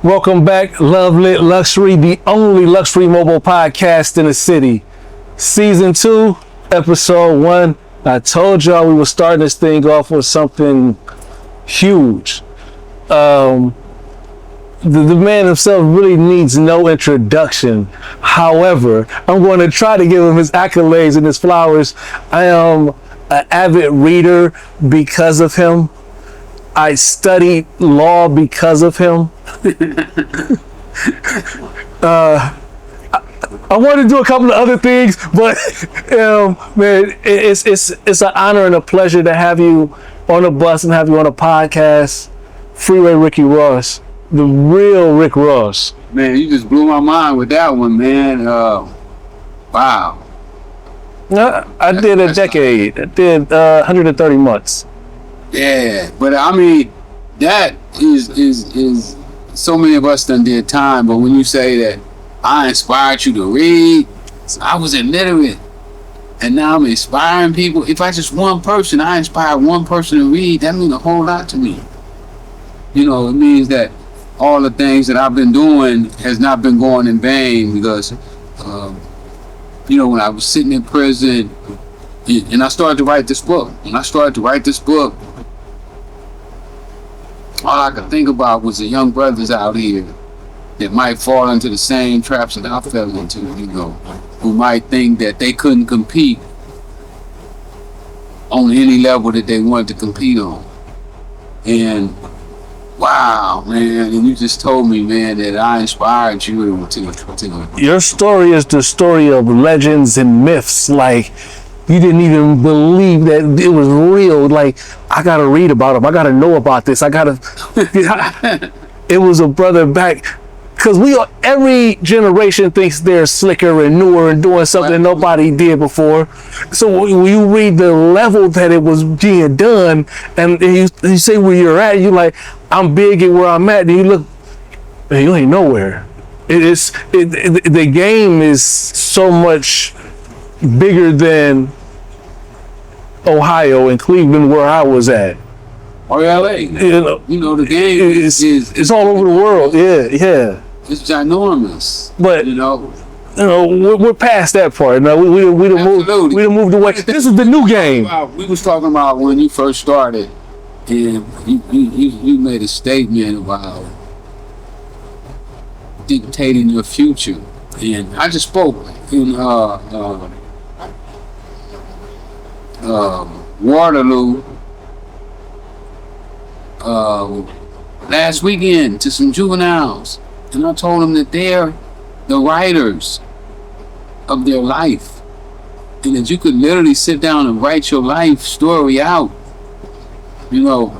Welcome back, Love Lit Luxury, the only luxury mobile podcast in the city. Season 2, episode 1. I told y'all we were starting this thing off with something huge. The man himself really needs no introduction. However, I'm going to try to give him his accolades and his flowers. I am an avid reader because of him. I studied law because of him. I wanted to do a couple of other things, but man, it's an honor and a pleasure to have you on the bus and have you on a podcast. Freeway Ricky Ross, the real Rick Ross. Man, you just blew my mind with that one, man. Wow. I did a decade. I did 130 months. Yeah, but I mean, that is so many of us done did time, but when you say that I inspired you to read, I was illiterate, and now I'm inspiring people. If I just one person, I inspire one person to read, that means a whole lot to me. You know, it means that all the things that I've been doing has not been going in vain, because, you know, when I was sitting in prison, and I started to write this book. When I started to write this book, all I could think about was the young brothers out here that might fall into the same traps that I fell into, you know, who might think that they couldn't compete on any level that they wanted to compete on. And wow, man, and you just told me, man, that I inspired you to Your story is the story of legends and myths. Like, you didn't even believe that it was real. Like, I gotta read about him. I gotta know about this. It was a brother back, because every generation thinks they're slicker and newer and doing something nobody did before. So when you read the level that it was being done, and you say where you're at, you like, I'm big at where I'm at, and you look, man, you ain't nowhere. The game is so much bigger than Ohio and Cleveland, where I was at, or LA. You know, the game is all over the world. Yeah. It's ginormous. But you know, we're past that part. Now we done moved away. This is the new game. We was talking about when you first started, and you made a statement about dictating your future, and I just spoke in Waterloo last weekend to some juveniles, and I told them that they're the writers of their life, and that you could literally sit down and write your life story out, you know.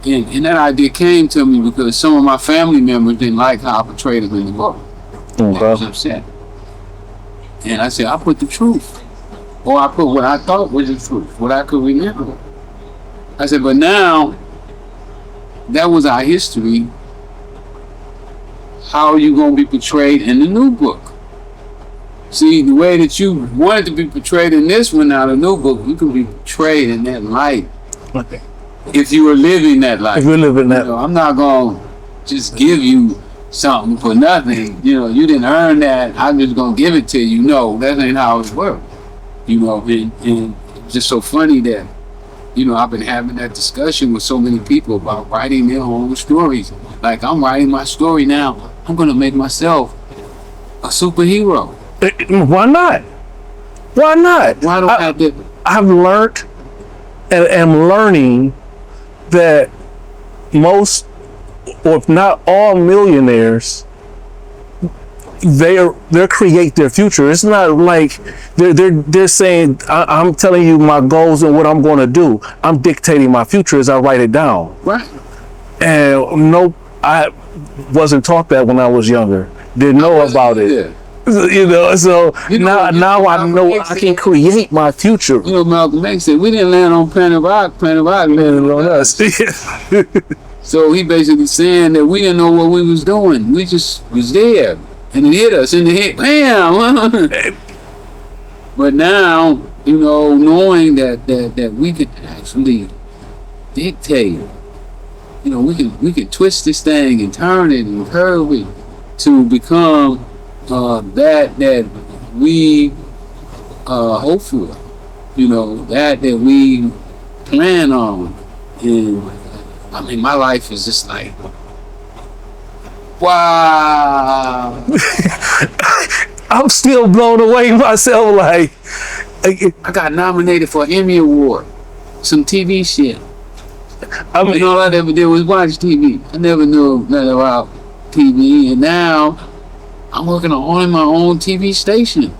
And that idea came to me because some of my family members didn't like how I portrayed them in the book. I was upset, and I said, I put the truth, or I put what I thought was the truth, what I could remember. I said, but now that was our history. How are you going to be portrayed in the new book? See, the way that you wanted to be portrayed in this one, now the new book, you can be portrayed in that light. Okay. If you were living that life. If you're living that, I'm not going to just give you something for nothing. You know, you didn't earn that. I'm just going to give it to you. No, that ain't how it works. You know, and it's just so funny that, you know, I've been having that discussion with so many people about writing their own stories. Like, I'm writing my story now. I'm going to make myself a superhero. Why not? Why not? Why don't I have to? I've learned and am learning that most, or if not all, millionaires, they create their future. It's not like they're saying, I'm telling you my goals and what I'm going to do. I'm dictating my future as I write it down. Right. And no, I wasn't taught that when I was younger. Didn't know about it. You know, so now I know I can create my future. You know, Malcolm X said, we didn't land on Planet Rock landed on us. So he basically saying that we didn't know what we was doing. We just was there, and it hit us in the head. Bam! But now, you know, knowing that we could actually dictate, we can twist this thing and turn it and curve it to become that we hope for, that we plan on. And I mean, my life is just like, wow. I'm still blown away myself. Like, I got nominated for an Emmy Award, some TV shit. I mean, All I ever did was watch TV. I never knew nothing about TV, and now I'm working on owning my own TV station.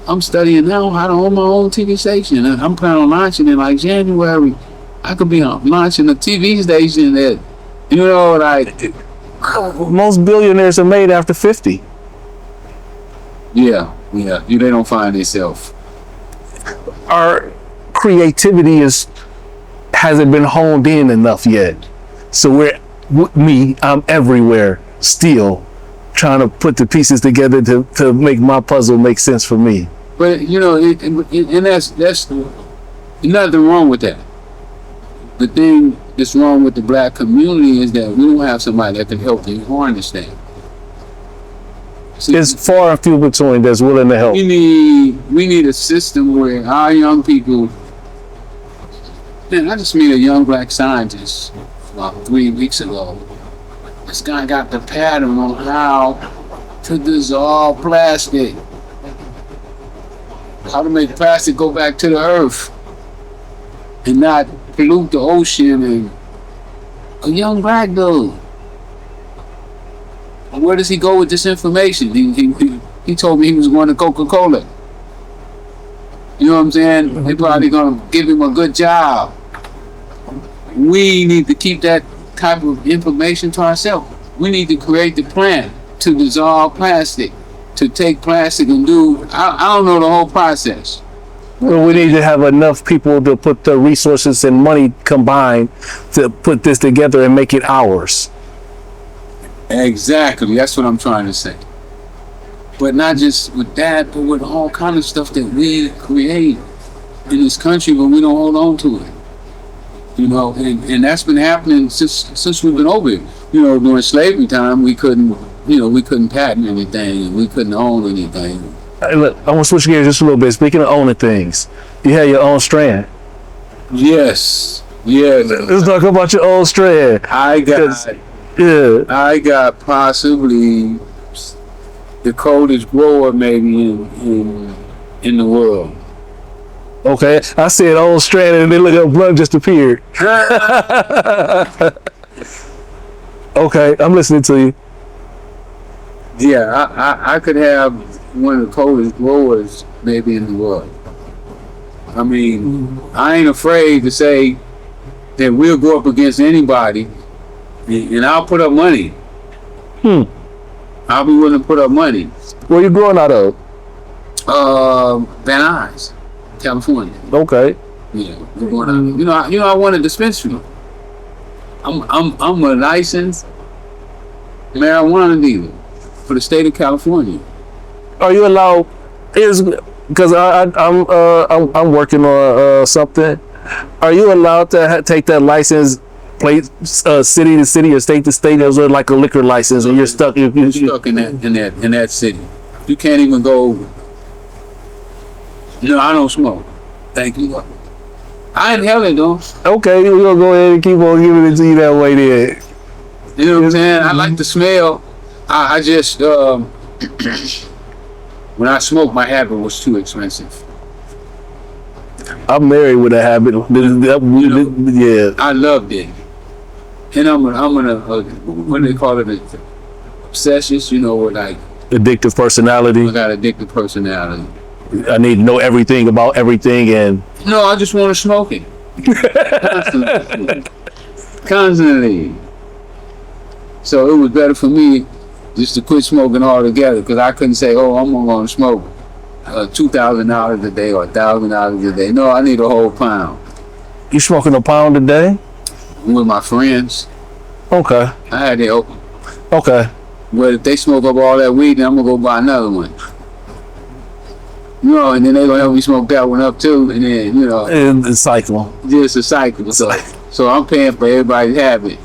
I'm studying now how to own my own TV station, and I'm planning on launching in like January. I could be launching a TV station that, like, most billionaires are made after 50. yeah, they don't find themselves. Our creativity hasn't been honed in enough yet. So I'm everywhere still trying to put the pieces together to make my puzzle make sense for me. But and that's nothing wrong with that. The thing that's wrong with the black community is that we don't have somebody that can help you harness that. See, It's far and few between that's willing to help. we need a system where our young people. Man, I just met a young black scientist about 3 weeks ago. This guy got the pattern on how to dissolve plastic. How to make plastic go back to the earth and not pollute the ocean. And a young black dude. And where does he go with this information? He told me he was going to Coca-Cola. You know what I'm saying? They're probably going to give him a good job. We need to keep that type of information to ourselves. We need to create the plan to dissolve plastic, to take plastic and do, I don't know the whole process. Well, we need to have enough people to put the resources and money combined to put this together and make it ours. Exactly, that's what I'm trying to say. But not just with that, but with all kind of stuff that we create in this country, but we don't hold on to it. And that's been happening since we've been over here. During slavery time, we couldn't patent anything, and we couldn't own anything. Hey, look, I want to switch gears just a little bit. Speaking of owning things, you have your own strand. Yes. Let's talk about your own strand. I got possibly the coldest grower maybe in the world. Okay, I said old strand and then look up, blood just appeared. Okay, I'm listening to you. Yeah, I could have one of the coldest growers maybe in the world. I mean, I ain't afraid to say that we'll go up against anybody, and I'll put up money. I'll be willing to put up money. Where you growing out of? Van Nuys, California. Okay. Yeah, we're going out. I want a dispensary. I'm a licensed marijuana dealer for the state of California. Are you allowed? Because I'm working on something. Are you allowed to take that license plate city to city or state to state? Is it like a liquor license, and you're stuck? You're stuck in that city. You can't even go. No, I don't smoke. Thank you. I inhale it though. Okay, we're gonna go ahead and keep on giving it to you that way then. You know what I'm saying? I like the smell. I just when I smoked, my habit was too expensive. I'm married with a habit. Yeah. I loved it. And I'm gonna what do they call it? Obsessious, with like Addictive personality. I got addictive personality. I need to know everything about everything, and No, I just want to smoke it. Constantly. So it was better for me just to quit smoking altogether, because I couldn't say, oh, I'm going to smoke $2,000 a day or $1,000 a day. No, I need a whole pound. You smoking a pound a day? With my friends. Okay. I had it open. Okay. But if they smoke up all that weed, then I'm going to go buy another one. And then they're going to help me smoke that one up too. And then, It's a cycle. just a cycle. So So I'm paying for everybody's habit.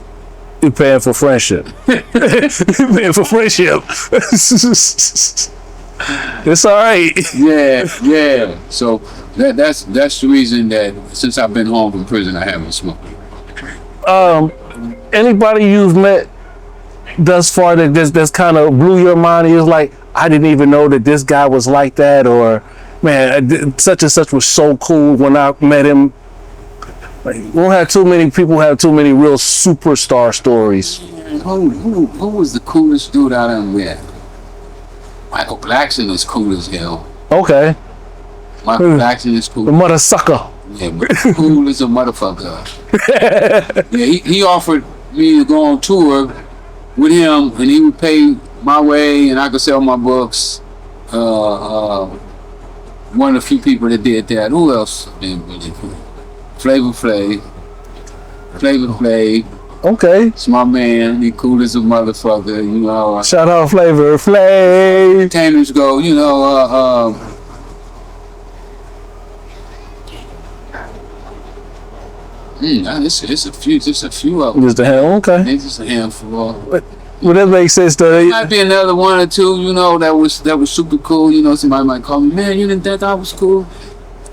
You're paying for friendship. You're paying for friendship. It's all right. Yeah. So that's the reason that since I've been home from prison, I haven't smoked. Anybody you've met thus far that's kind of blew your mind, is like, I didn't even know that this guy was like that, or man, such and such was so cool when I met him. Like, we don't have too many people have too many real superstar stories. Who was the coolest dude I done met? Michael Blackson is cool as hell. Okay. Michael Blackson is cool. The mother sucker. Yeah, but cool as a motherfucker. Yeah, he offered me to go on tour with him, and he would pay my way, and I could sell my books. One of the few people that did that. Who else been really cool? Flavor Flav. Okay. It's my man. He cool as a motherfucker. You know. Shout out Flavor Flav. Entertainers go. You know. It's a few of them. Just a hand. Okay. It's just a handful. Well, that makes sense though. Might be another one or two, you know, that was super cool. You know, somebody might call me, man, you didn't think I was cool?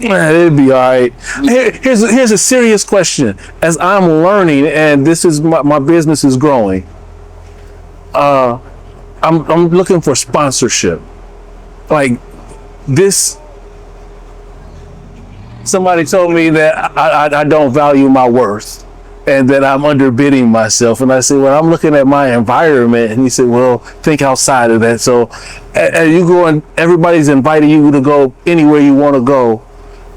Man, it'd be all right. Here's a serious question. As I'm learning, and this is my business is growing. I'm looking for sponsorship. Like this. Somebody told me that I don't value my worth, and that I'm underbidding myself. And I said, well, I'm looking at my environment. And he said, well, think outside of that. So as you go, and everybody's inviting you to go anywhere you want to go,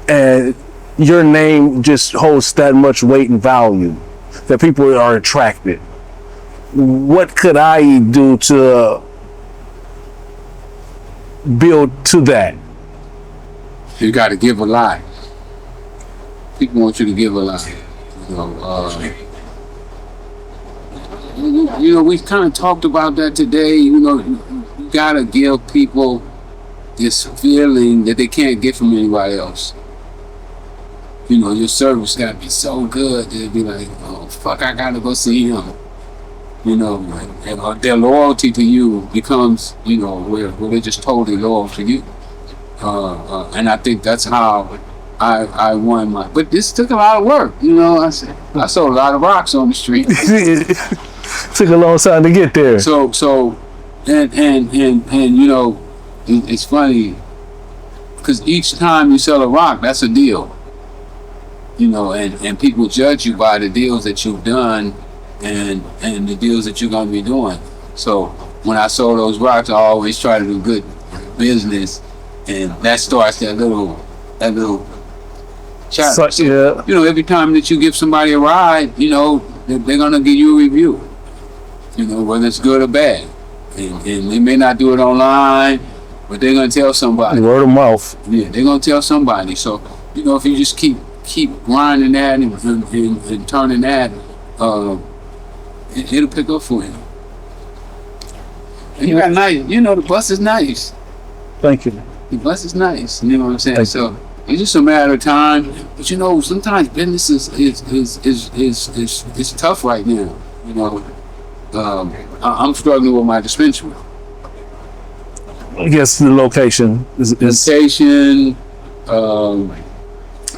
and your name just holds that much weight and value that people are attracted. What could I do to build to that? You got to give a lot. People want you to give a lot. You know, we kind of talked about that today. You know, you got to give people this feeling that they can't get from anybody else. You know, your service got to be so good that it'd be like, oh, fuck, I got to go see him. You know, and their loyalty to you becomes, you know, where they're just totally loyal to you. And I think that's how I won my. But this took a lot of work. You know, I sold a lot of rocks on the street. Took a long time to get there. So, and you know, it's funny because each time you sell a rock, that's a deal. You know, and people judge you by the deals that you've done and the deals that you're gonna be doing. So when I sold those rocks, I always try to do good business, and that starts that little chat. So, yeah. You know, every time that you give somebody a ride, you know, they're gonna give you a review. You know, whether it's good or bad, and they may not do it online, but they're gonna tell somebody. Word of mouth. Yeah, they're gonna tell somebody. So you know, if you just keep grinding that and turning that, it'll pick up for you. And you got nice. You know, the bus is nice. Thank you. The bus is nice. You know what I'm saying? So it's just a matter of time. But you know, sometimes business is tough right now. You know, I'm struggling with my dispensary. I guess the location is Location,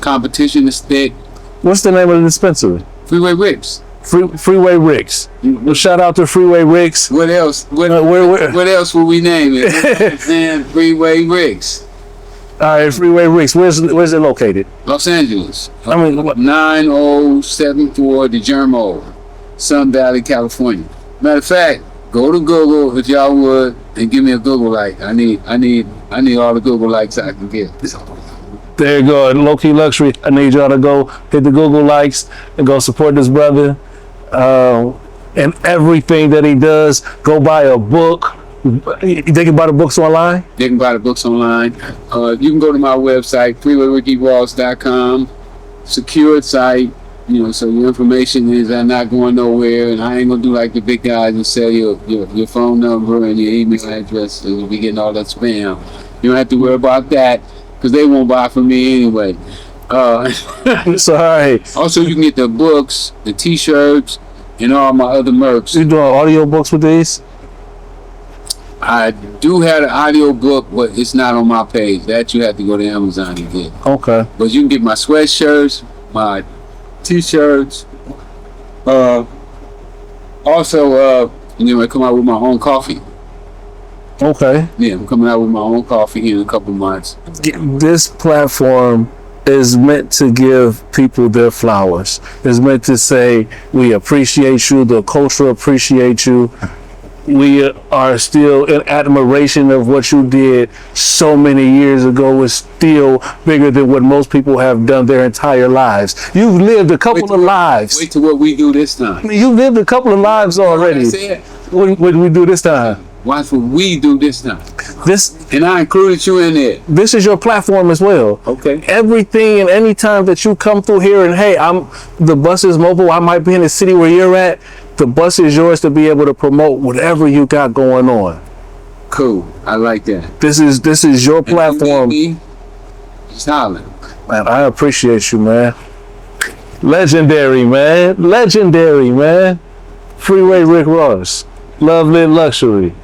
competition is thick. What's the name of the dispensary? Freeway Ricks. Freeway Ricks. Well, shout out to Freeway Ricks. What else? What else will we name it? And Freeway Ricks. All right, Freeway Ricks. Where's it located? Los Angeles. I mean, what? 9074 DeGermo, Sun Valley, California. Matter of fact, go to Google if y'all would and give me a Google like. I need all the Google likes I can get. There you go, Low Key Luxury. I need y'all to go hit the Google likes and go support this brother. And everything that he does. Go buy a book. They can buy the books online? They can buy the books online. You can go to my website, freewayrickyross.com. Secured site, you know, so your information is not going nowhere, and I ain't gonna do like the big guys and sell your phone number and your email address, and we'll be getting all that spam. You don't have to worry about that, because they won't buy from me anyway. Sorry. Also, you can get the books, the T-shirts, and all my other merch. You doing audio books with these? I do have an audio book, but it's not on my page. That you have to go to Amazon and get. Okay. But you can get my sweatshirts, my T-shirts. Also, I come out with my own coffee. Okay. Yeah, I'm coming out with my own coffee in a couple months. This platform is meant to give people their flowers. It's meant to say, we appreciate you, the culture appreciate you. We are still in admiration of what you did so many years ago. Is still bigger than what most people have done their entire lives. You've lived a couple of lives. Wait till what we do this time. You've lived a couple of lives already. What I said? What did we do this time? Watch what we do this time. This And I included you in there. this is your platform as well. Okay. Everything and any time that you come through here and hey, the bus is mobile. I might be in the city where you're at. The bus is yours to be able to promote whatever you got going on. Cool. I like that. This is your platform. Me, just holler. Man, I appreciate you, man. Legendary, man. Legendary, man. Freeway Rick Ross. Love Lit Luxury.